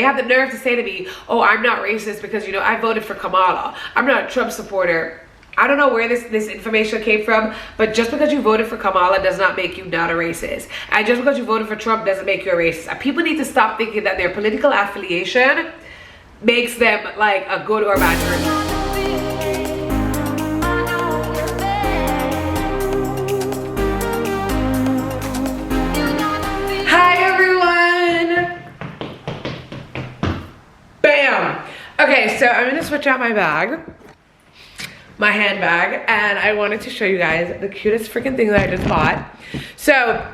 They have the nerve to say to me, oh, I'm not racist because, you know, I voted for Kamala. I'm not a Trump supporter. I don't know where this information came from, but just because you voted for Kamala does not make you not a racist. And just because you voted for Trump doesn't make you a racist. And people need to stop thinking that their political affiliation makes them like a good or bad person. Okay, so I'm gonna switch out my bag, my handbag, and I wanted to show you guys the cutest freaking thing that I just bought. So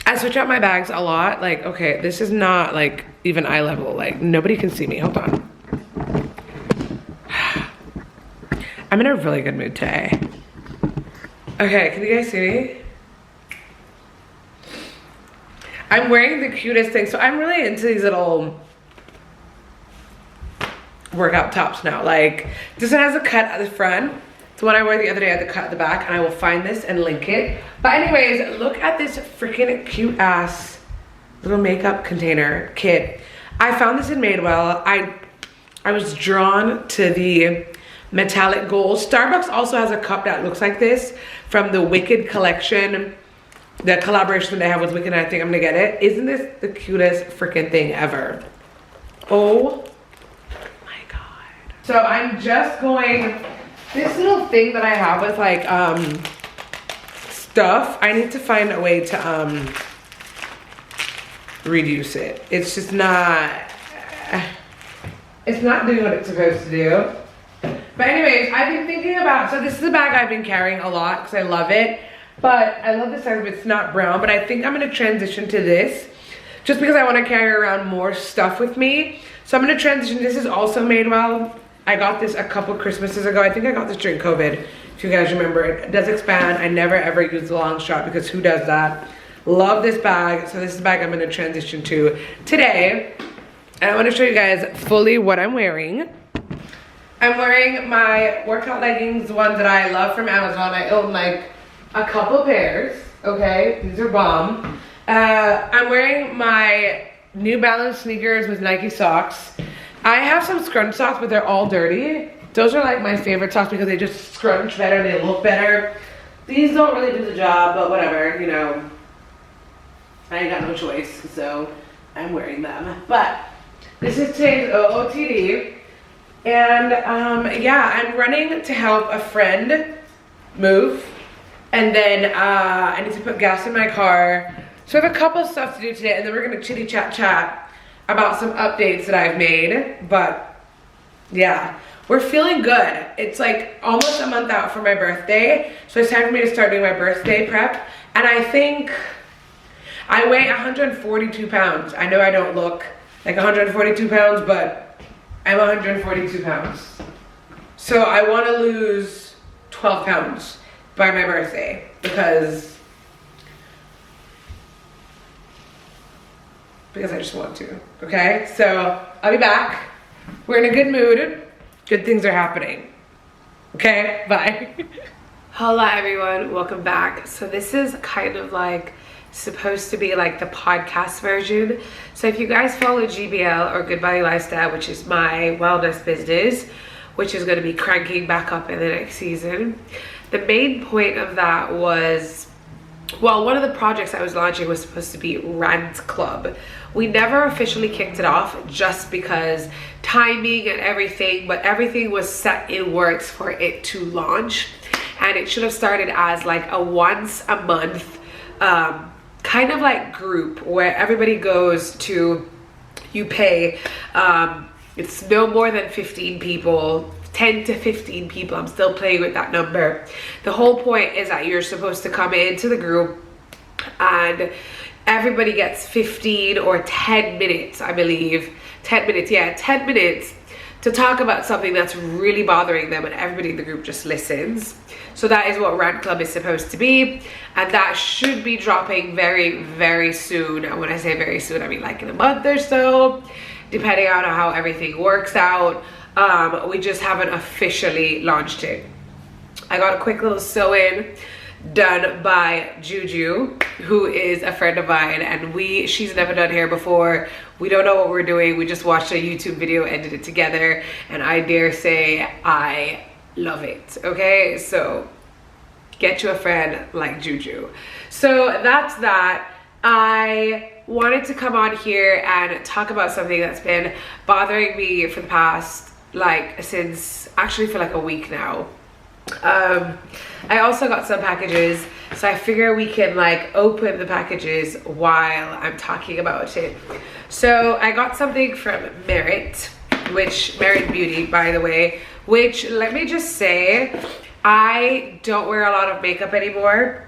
I switch out my bags a lot. Like, okay, this is not like even eye level. Like, nobody can see me. Hold on. I'm in a really good mood today. Okay, can you guys see me? I'm wearing the cutest thing. So I'm really into these little workout tops now. Like, this one has a cut at the front. The one I wore the other day had the cut at the back, and I will find this and link it. But anyways, look at this freaking cute ass little makeup container kit. I found this in Madewell. I was drawn to the metallic gold. Starbucks also has a cup that looks like this from the Wicked collection, the collaboration they have with Wicked, and I think I'm gonna get it. Isn't this the cutest freaking thing ever? Oh. So I'm just going, this little thing that I have with like stuff, I need to find a way to reduce it. It's just not, it's not doing what it's supposed to do. But anyways, I've been thinking about, so this is a bag I've been carrying a lot because I love it. But I love the size of it, it's not brown, but I think I'm gonna transition to this just because I wanna carry around more stuff with me. So I'm gonna transition, this is also Madewell. I got this a couple Christmases ago. I think I got this during COVID, if you guys remember. It does expand. I never ever use the long strap because who does that? Love this bag. So this is the bag I'm gonna transition to today. And I wanna show you guys fully what I'm wearing. I'm wearing my workout leggings, the ones that I love from Amazon. I own like a couple pairs, okay? These are bomb. I'm wearing my New Balance sneakers with Nike socks. I have some scrunch socks, but they're all dirty. Those are like my favorite socks because they just scrunch better, they look better. These don't really do the job, but whatever, you know. I ain't got no choice, so I'm wearing them. But this is today's OOTD. And yeah, I'm running to help a friend move. And then I need to put gas in my car. So I have a couple of stuff to do today, and then we're gonna chitty chat about some updates that I've made. But yeah, we're feeling good. It's like almost a month out from my birthday, so it's time for me to start doing my birthday prep. And I think I weigh 142 pounds. I know I don't look like 142 pounds, but I'm 142 pounds. So I want to lose 12 pounds by my birthday because I just want to, okay? So I'll be back. We're in a good mood. Good things are happening. Okay, bye. Hola everyone, welcome back. So this is kind of like supposed to be like the podcast version. So if you guys follow GBL or Good Body Lifestyle, which is my wellness business, which is gonna be cranking back up in the next season, the main point of that was, well, one of the projects I was launching was supposed to be Rant Club. We never officially kicked it off just because timing and everything, but everything was set in works for it to launch. And it should have started as like a once a month kind of like group where everybody goes to, you pay, it's no more than 15 people, 10 to 15 people. I'm still playing with that number. The whole point is that you're supposed to come into the group and everybody gets 15 or 10 minutes, I believe. 10 minutes, yeah, 10 minutes to talk about something that's really bothering them, and everybody in the group just listens. So that is what Rant Club is supposed to be, and that should be dropping very, very soon. And when I say very soon, I mean like in a month or so, depending on how everything works out. We just haven't officially launched it. I got a quick little sew-in done by Juju, who is a friend of mine, and she's never done hair before. We don't know what we're doing. We just watched a YouTube video and did it together, and I dare say I love it. Okay, so get you a friend like Juju. So that's that. I wanted to come on here and talk about something that's been bothering me for the past, like, since actually for like a week now. I also got some packages, so I figure we can like open the packages while I'm talking about it. So I got something from Merit Beauty, by the way, which, let me just say, I don't wear a lot of makeup anymore.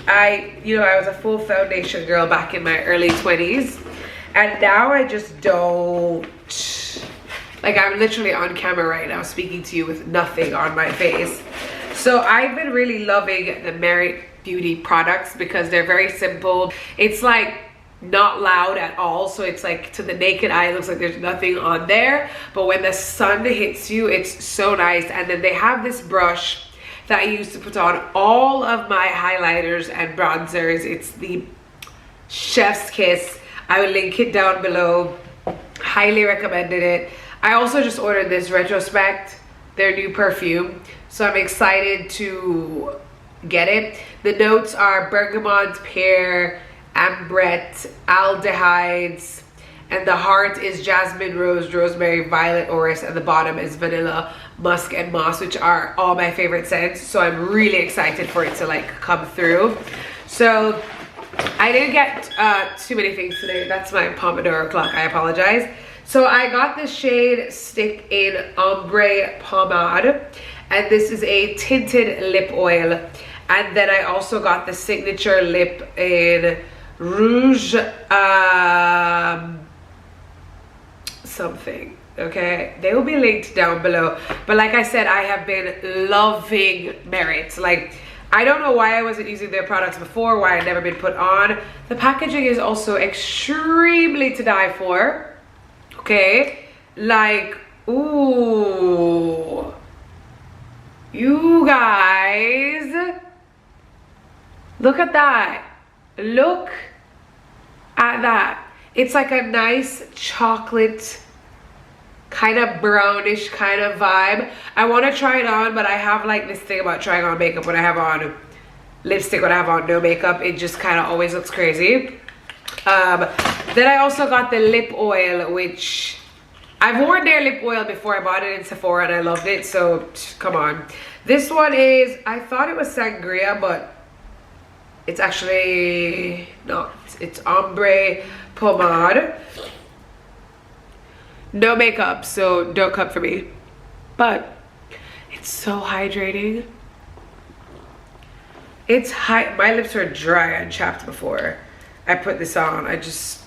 I was a full foundation girl back in my early 20s, and now I just don't. Like, I'm literally on camera right now speaking to you with nothing on my face. So I've been really loving the Merit Beauty products because they're very simple. It's like not loud at all, so it's like to the naked eye it looks like there's nothing on there, but when the sun hits you, it's so nice. And then they have this brush that I use to put on all of my highlighters and bronzers. It's the Chef's Kiss. I will link it down below. Highly recommended it. I also just ordered this Retrospect, their new perfume, so I'm excited to get it. The notes are bergamot, pear, ambrette, aldehydes, and the heart is jasmine, rose, rosemary, violet, orris, and the bottom is vanilla, musk, and moss, which are all my favorite scents. So I'm really excited for it to like come through. So I didn't get too many things today. That's my Pomodoro clock, I apologize. So I got this shade Stick in Ombre Pomade, and this is a tinted lip oil. And then I also got the signature lip in Rouge something. Okay, they will be linked down below. But like I said, I have been loving Merit. Like, I don't know why I wasn't using their products before, why I'd never been put on. The packaging is also extremely to die for. Okay, like, ooh, you guys, look at that. Look at that. It's like a nice chocolate, kind of brownish kind of vibe. I want to try it on, but I have like this thing about trying on makeup when I have on lipstick, when I have on no makeup. It just kind of always looks crazy. Then I also got the lip oil, which I've worn their lip oil before. I bought it in Sephora and I loved it, so come on. This one is, I thought it was sangria, but it's actually not. It's ombre pomade. No makeup, so don't come for me. But it's so hydrating. It's my lips were dry and chapped before I put this on. I just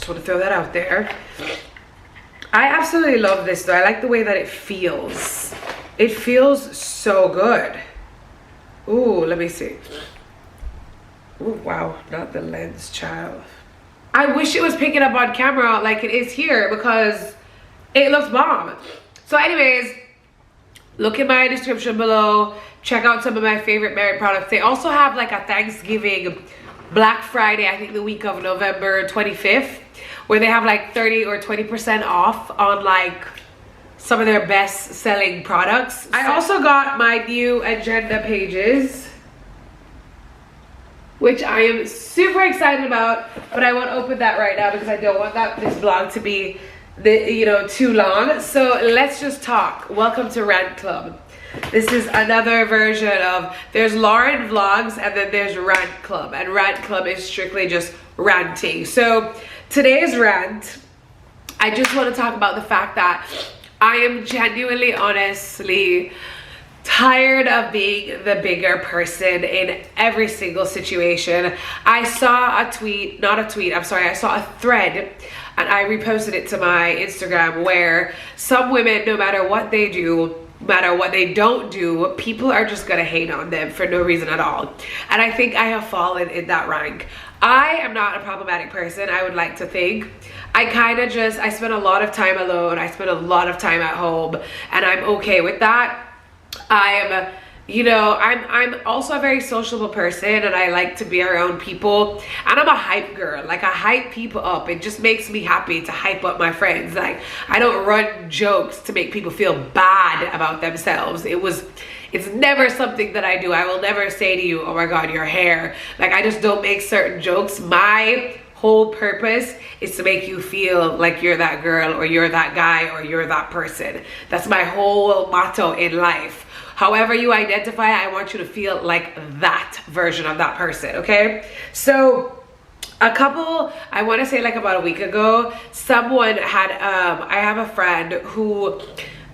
want to throw that out there. I absolutely love this though. I like the way that it feels. It feels so good. Ooh, let me see. Ooh, wow, not the lens, child. I wish it was picking up on camera like it is here because it looks bomb. So anyways, look in my description below. Check out some of my favorite Merit products. They also have like a Thanksgiving Black Friday, I think the week of November 25th, where they have like 30 or 20% off on like some of their best selling products. I also got my new agenda pages, which I am super excited about, but I won't open that right now because I don't want this vlog to be too long. So let's just talk. Welcome to Rant Club. This is another version of, there's Lauren Vlogs and then there's Rant Club, and Rant Club is strictly just ranting. So today's rant, I just want to talk about the fact that I am genuinely, honestly tired of being the bigger person in every single situation. I saw a tweet, I saw a thread, and I reposted it to my Instagram, where some women, no matter what they do, no matter what they don't do, people are just gonna hate on them for no reason at all. And I think I have fallen in that rank. I am not a problematic person, I would like to think. I spend a lot of time alone, I spend a lot of time at home, and I'm okay with that. I am you know, I'm also a very sociable person, and I like to be around people, and I'm a hype girl. Like, I hype people up. It just makes me happy to hype up my friends. Like, I don't run jokes to make people feel bad about themselves. It's never something that I do. I will never say to you, oh my god, your hair. Like, I just don't make certain jokes. My whole purpose is to make you feel like you're that girl, or you're that guy, or you're that person. That's my whole motto in life. However you identify, I want you to feel like that version of that person, okay? So I want to say like about a week ago, someone had, I have a friend who,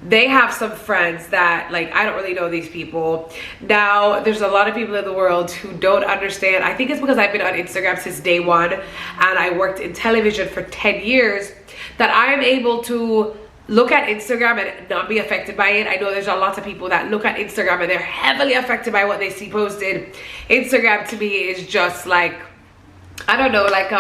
they have some friends that, like, I don't really know these people. Now, there's a lot of people in the world who don't understand. I think it's because I've been on Instagram since day one, and I worked in television for 10 years, that I am able to look at Instagram and not be affected by it. I know there's a lot of people that look at Instagram and they're heavily affected by what they see posted. Instagram to me is just like, I don't know, like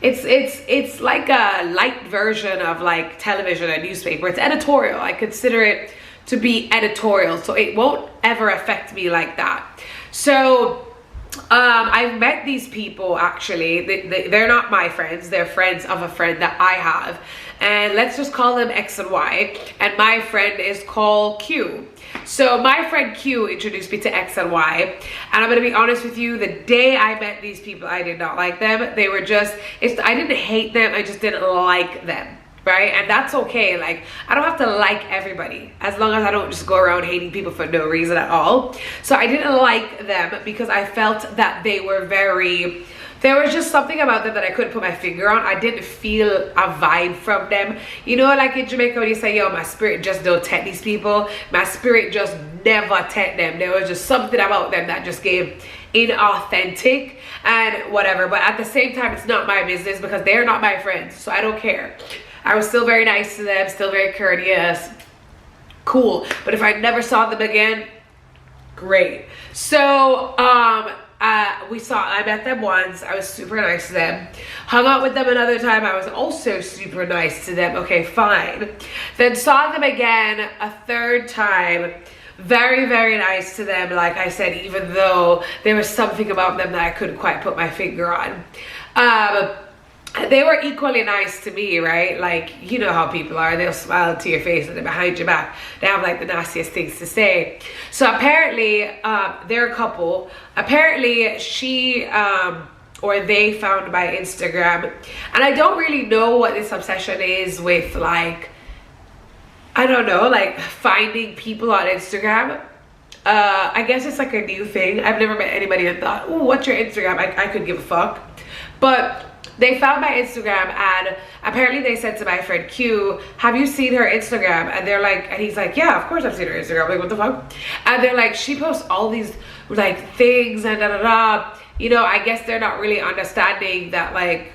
it's like a light version of like television and newspaper. It's editorial. I consider it to be editorial, so it won't ever affect me like that. So I've met these people, actually. They're not my friends, they're friends of a friend that I have, and let's just call them X and Y, and my friend is called Q. So my friend Q introduced me to X and Y, and I'm gonna be honest with you, the day I met these people, I did not like them. They were just, I didn't hate them, I just didn't like them. Right? And that's okay. Like, I don't have to like everybody, as long as I don't just go around hating people for no reason at all. So I didn't like them because I felt that they were very, there was just something about them that I couldn't put my finger on. I didn't feel a vibe from them. You know, like in Jamaica when you say, yo, my spirit just don't take these people, my spirit just never take them. There was just something about them that just gave inauthentic and whatever. But at the same time, it's not my business because they're not my friends, so I don't care. I was still very nice to them, still very courteous, cool. But if I never saw them again, great. So I met them once. I was super nice to them. Hung out with them another time. I was also super nice to them. Okay, fine. Then saw them again a third time. Very, very nice to them. Like I said, even though there was something about them that I couldn't quite put my finger on. They were equally nice to me, right? Like, you know how people are. They'll smile to your face and then behind your back, they have like the nastiest things to say. So apparently, they're a couple. Apparently, she or they found my Instagram. And I don't really know what this obsession is with, like, I don't know, like finding people on Instagram. I guess it's like a new thing. I've never met anybody that thought, oh, what's your Instagram? I could give a fuck. But they found my Instagram, and apparently they said to my friend Q, have you seen her Instagram? And they're like, and he's like, yeah, of course I've seen her Instagram. I'm like, what the fuck? And they're like, she posts all these like things and da da da. You know, I guess they're not really understanding that, like,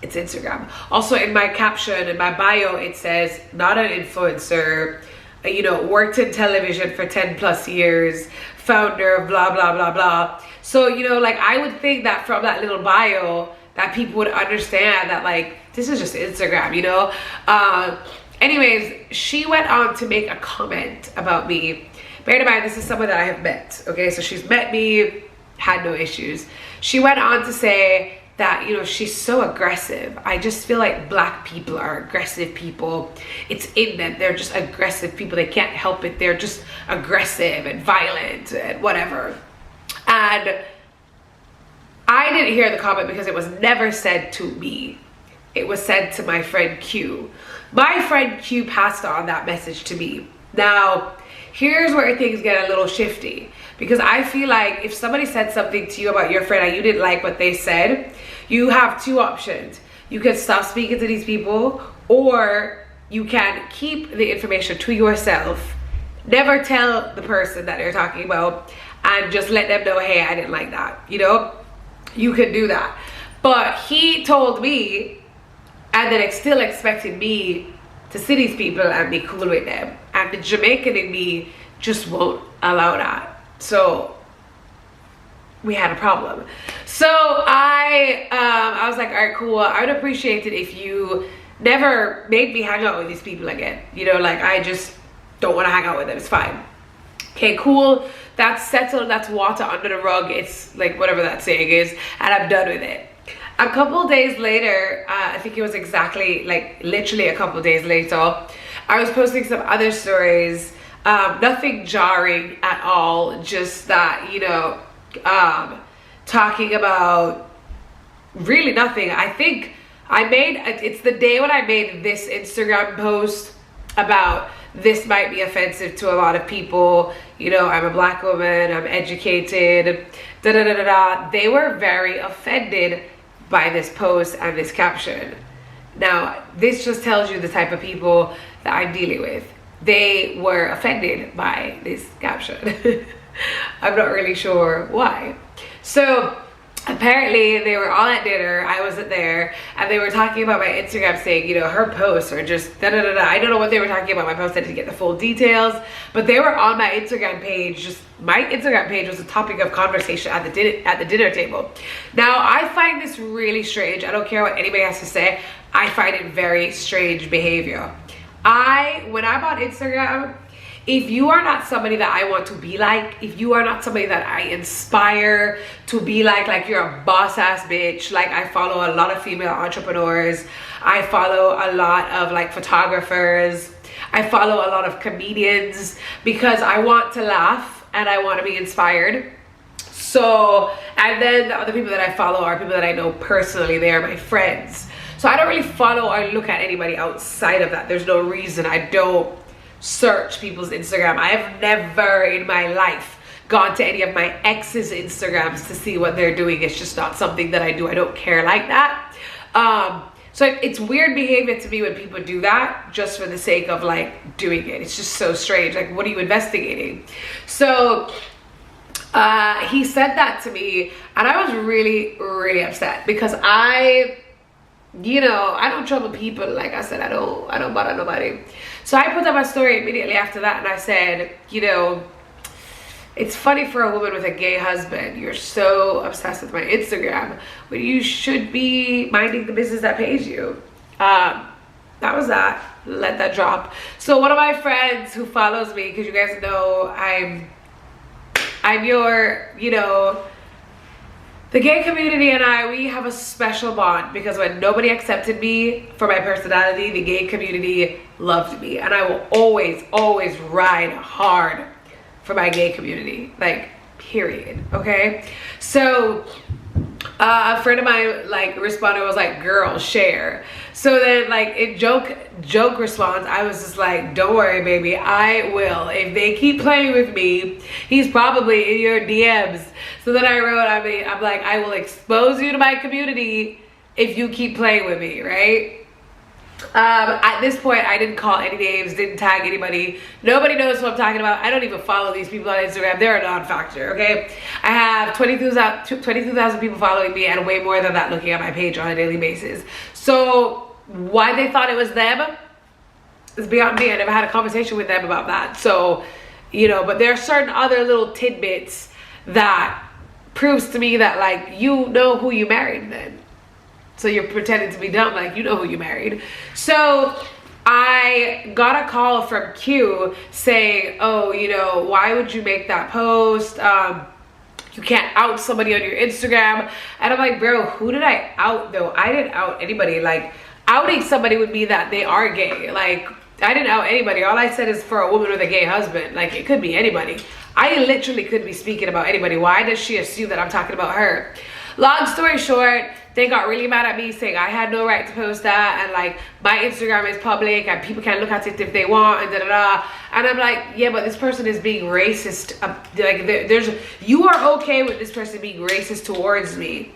it's Instagram. Also in my caption, in my bio, it says, not an influencer, you know, worked in television for 10 plus years, founder of blah, blah, blah, blah. So, you know, like, I would think that from that little bio, that people would understand that, like, this is just Instagram, you know? Anyways, she went on to make a comment about me. Bear in mind, this is someone that I have met, okay? So she's met me, had no issues. She went on to say that, you know, she's so aggressive. I just feel like black people are aggressive people. It's in them. They're just aggressive people. They can't help it. They're just aggressive and violent and whatever. And I didn't hear the comment because it was never said to me. It was said to my friend Q. My friend Q passed on that message to me. Now, here's where things get a little shifty, because I feel like if somebody said something to you about your friend and you didn't like what they said, you have two options. You can stop speaking to these people, or you can keep the information to yourself, never tell the person that they're talking about, and just let them know, hey, I didn't like that, you know? You could do that. But he told me, and then still expected me to see these people and be cool with them. And the Jamaican in me just won't allow that. So we had a problem. So I was like, all right, cool. I would appreciate it if you never made me hang out with these people again. You know, like, I just don't want to hang out with them. It's fine. Okay, cool, that's settled, that's water under the rug, it's like whatever that saying is, and I'm done with it. A couple days later, I think it was exactly, like literally a couple days later, I was posting some other stories, nothing jarring at all, just that, you know, talking about really nothing. I think I made, it's the day when I made this Instagram post about this might be offensive to a lot of people, you know, I'm a black woman, I'm educated, da da da da da. They were very offended by this post and this caption. Now, this just tells you the type of people that I'm dealing with. They were offended by this caption. I'm not really sure why. So apparently they were all at dinner, I wasn't there, and they were talking about my Instagram, saying, you know, her posts are just da da da da. I don't know what they were talking about my post, I didn't get the full details, but they were on my Instagram page. Just my Instagram page was a topic of conversation at the dinner table. Now, I find this really strange. I don't care what anybody has to say, I find it very strange behavior. When I'm on Instagram, if you are not somebody that I want to be like, if you are not somebody that I inspire to be like you're a boss ass bitch, like I follow a lot of female entrepreneurs, I follow a lot of like photographers, I follow a lot of comedians, because I want to laugh and I want to be inspired. So, and then the other people that I follow are people that I know personally, they are my friends. So I don't really follow or look at anybody outside of that. There's no reason. I don't search people's Instagram. I have never in my life gone to any of my ex's Instagrams to see what they're doing. It's just not something that I do. I don't care like that. So it's weird behavior to me when people do that just for the sake of like doing it. It's just so strange. Like, what are you investigating? So he said that to me, and I was really, really upset, because you know, I don't trouble people. Like I said, I don't bother nobody. So I put up a story immediately after that, and I said, you know, it's funny for a woman with a gay husband, you're so obsessed with my Instagram, when you should be minding the business that pays you. That was that. Let that drop. So one of my friends who follows me, because you guys know I'm your, you know, the gay community and we have a special bond, because when nobody accepted me for my personality, the gay community loved me. And I will always, always ride hard for my gay community, like, period, okay? So a friend of mine like responded, was like, girl, share. So then like in joke response, I was just like, don't worry baby, I will. If they keep playing with me, he's probably in your DMs. So then I wrote, I'm like, I will expose you to my community if you keep playing with me, right? At this point, I didn't call any names, didn't tag anybody. Nobody knows what I'm talking about. I don't even follow these people on Instagram. They're a non-factor, okay? I have 22,000 people following me, and way more than that looking at my page on a daily basis. So why they thought it was them is beyond me. I never had a conversation with them about that. So, you know, but there are certain other little tidbits that proves to me that, like, you know who you married then. So you're pretending to be dumb, like you know who you married. So I got a call from Q saying, oh, you know, why would you make that post? You can't out somebody on your Instagram. And I'm like, bro, who did I out though? I didn't out anybody. Like, outing somebody would be that they are gay. Like, I didn't out anybody. All I said is for a woman with a gay husband. Like, it could be anybody. I literally could be speaking about anybody. Why does she assume that I'm talking about her? Long story short, they got really mad at me saying I had no right to post that, and like my Instagram is public and people can look at it if they want, and da da da. And I'm like, yeah, but this person is being racist. Like, you are okay with this person being racist towards me,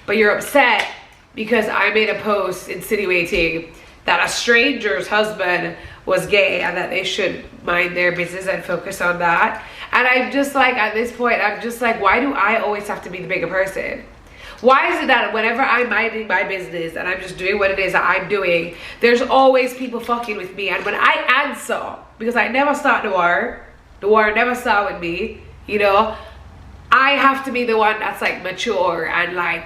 but you're upset because I made a post insinuating that a stranger's husband was gay and that they should mind their business and focus on that. And I'm just like, at this point, I'm just like, why do I always have to be the bigger person? Why is it that whenever I'm minding my business and I'm just doing what it is that I'm doing, there's always people fucking with me? And when I answer, because I never start the war never start with me, you know, I have to be the one that's like mature and like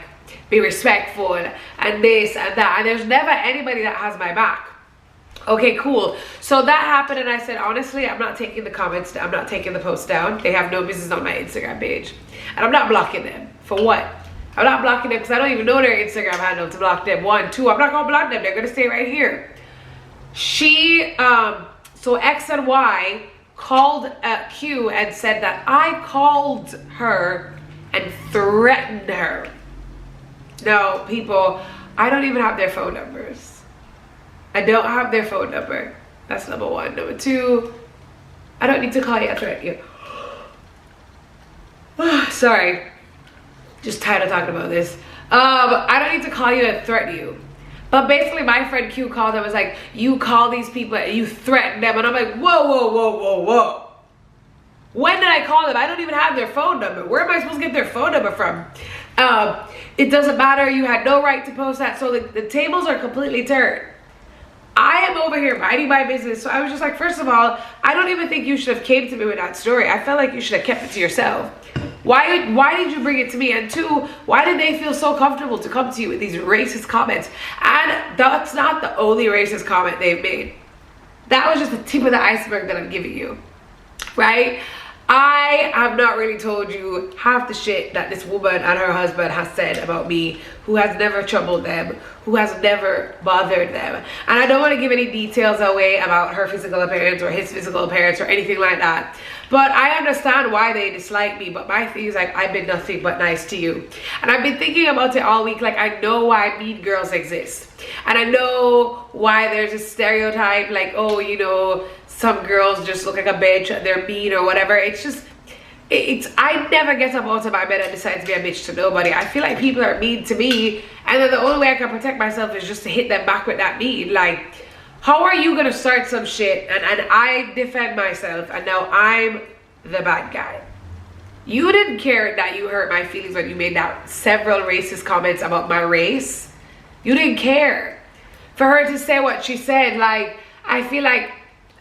be respectful and this and that. And there's never anybody that has my back. Okay, cool. So that happened, and I said, honestly, I'm not taking the comments, I'm not taking the posts down. They have no business on my Instagram page. And I'm not blocking them. For what? I'm not blocking them because I don't even know their Instagram handle to block them. 1, 2, I'm not gonna block them. They're gonna stay right here. So X and Y called Q and said that I called her and threatened her. No, people, I don't even have their phone numbers. I don't have their phone number. That's number 1. Number 2, I don't need to call you and threaten you. Sorry, just tired of talking about this. I don't need to call you and threaten you. But basically my friend Q called and was like, you call these people and you threaten them. And I'm like, whoa, whoa, whoa, whoa, whoa. When did I call them? I don't even have their phone number. Where am I supposed to get their phone number from? It doesn't matter. You had no right to post that. So the tables are completely turned. I am over here minding my business. So I was just like, first of all, I don't even think you should have came to me with that story. I felt like you should have kept it to yourself. Why did you bring it to me? And 2, why did they feel so comfortable to come to you with these racist comments? And that's not the only racist comment they've made. That was just the tip of the iceberg that I'm giving you, right? I have not really told you half the shit that this woman and her husband has said about me, who has never troubled them, who has never bothered them. And I don't want to give any details away about her physical appearance or his physical appearance or anything like that. But I understand why they dislike me. But my thing is, like, I've been nothing but nice to you. And I've been thinking about it all week. Like, I know why mean girls exist. And I know why there's a stereotype, like, oh, you know, some girls just look like a bitch, they're mean or whatever. It's just, I never get up out of my bed and decide to be a bitch to nobody. I feel like people are mean to me, and then the only way I can protect myself is just to hit them back with that mean. Like, how are you gonna start some shit and I defend myself and now I'm the bad guy? You didn't care that you hurt my feelings when you made that several racist comments about my race. You didn't care. For her to say what she said, like, I feel like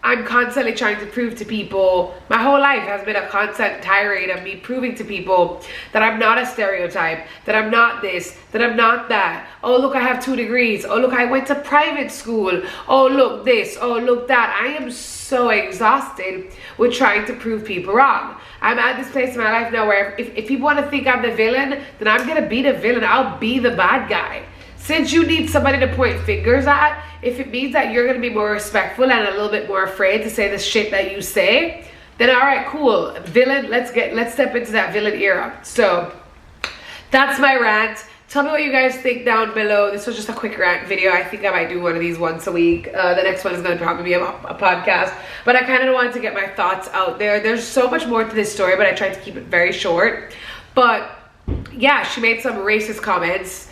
I'm constantly trying to prove to people, my whole life has been a constant tirade of me proving to people that I'm not a stereotype, that I'm not this, that I'm not that. Oh, look, I have 2 degrees. Oh, look, I went to private school. Oh, look this. Oh, look that. I am so exhausted with trying to prove people wrong. I'm at this place in my life now where if people want to think I'm the villain, then I'm going to be the villain. I'll be the bad guy. Since you need somebody to point fingers at, if it means that you're going to be more respectful and a little bit more afraid to say the shit that you say, then all right, cool. Villain, let's step into that villain era. So that's my rant. Tell me what you guys think down below. This was just a quick rant video. I think I might do one of these once a week. The next one is going to probably be a podcast. But I kind of wanted to get my thoughts out there. There's so much more to this story, but I tried to keep it very short. But yeah, she made some racist comments.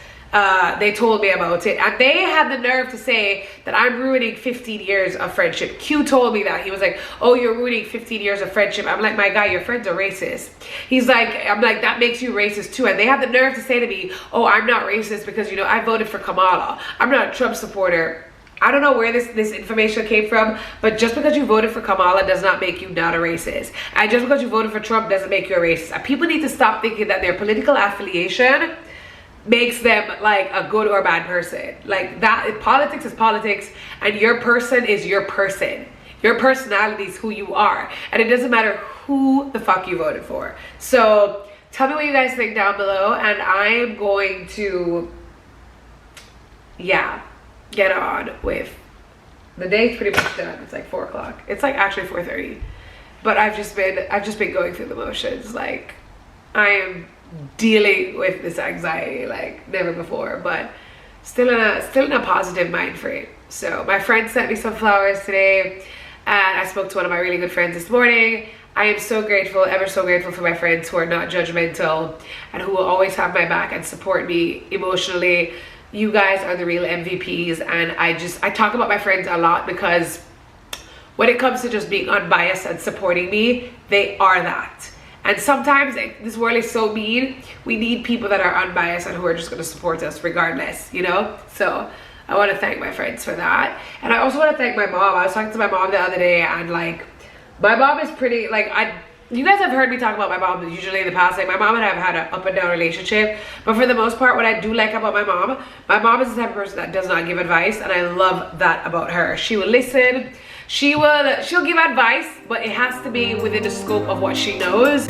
They told me about it, and they had the nerve to say that I'm ruining 15 years of friendship. Q told me that. He was like, oh, you're ruining 15 years of friendship. I'm like, my guy, your friends are racist. He's like, I'm like, that makes you racist too. And they had the nerve to say to me, oh, I'm not racist because, you know, I voted for Kamala. I'm not a Trump supporter. I don't know where this information came from, but just because you voted for Kamala does not make you not a racist. And just because you voted for Trump doesn't make you a racist. And people need to stop thinking that their political affiliation makes them like a good or bad person. Like that, politics is politics, and your person is your person. Your personality is who you are, and it doesn't matter who the fuck you voted for. So tell me what you guys think down below, and I am going to, yeah, get on with the day's pretty much done. It's like 4 o'clock. It's like actually 4:30, but I've just been going through the motions. Like, I am dealing with this anxiety like never before, but still in a positive mind frame. So my friend sent me some flowers today, and I spoke to one of my really good friends this morning. I am so grateful, ever so grateful for my friends who are not judgmental and who will always have my back and support me emotionally. You guys are the real MVPs, and I talk about my friends a lot because when it comes to just being unbiased and supporting me, they are that. And sometimes this world is so mean, we need people that are unbiased and who are just going to support us regardless, you know? So I want to thank my friends for that. And I also want to thank my mom. I was talking to my mom the other day, and like, my mom is pretty, like, you guys have heard me talk about my mom usually in the past. Like, my mom and I have had an up and down relationship, but for the most part, what I do like about my mom is the type of person that does not give advice, and I love that about her. She will listen, she'll give advice, but it has to be within the scope of what she knows.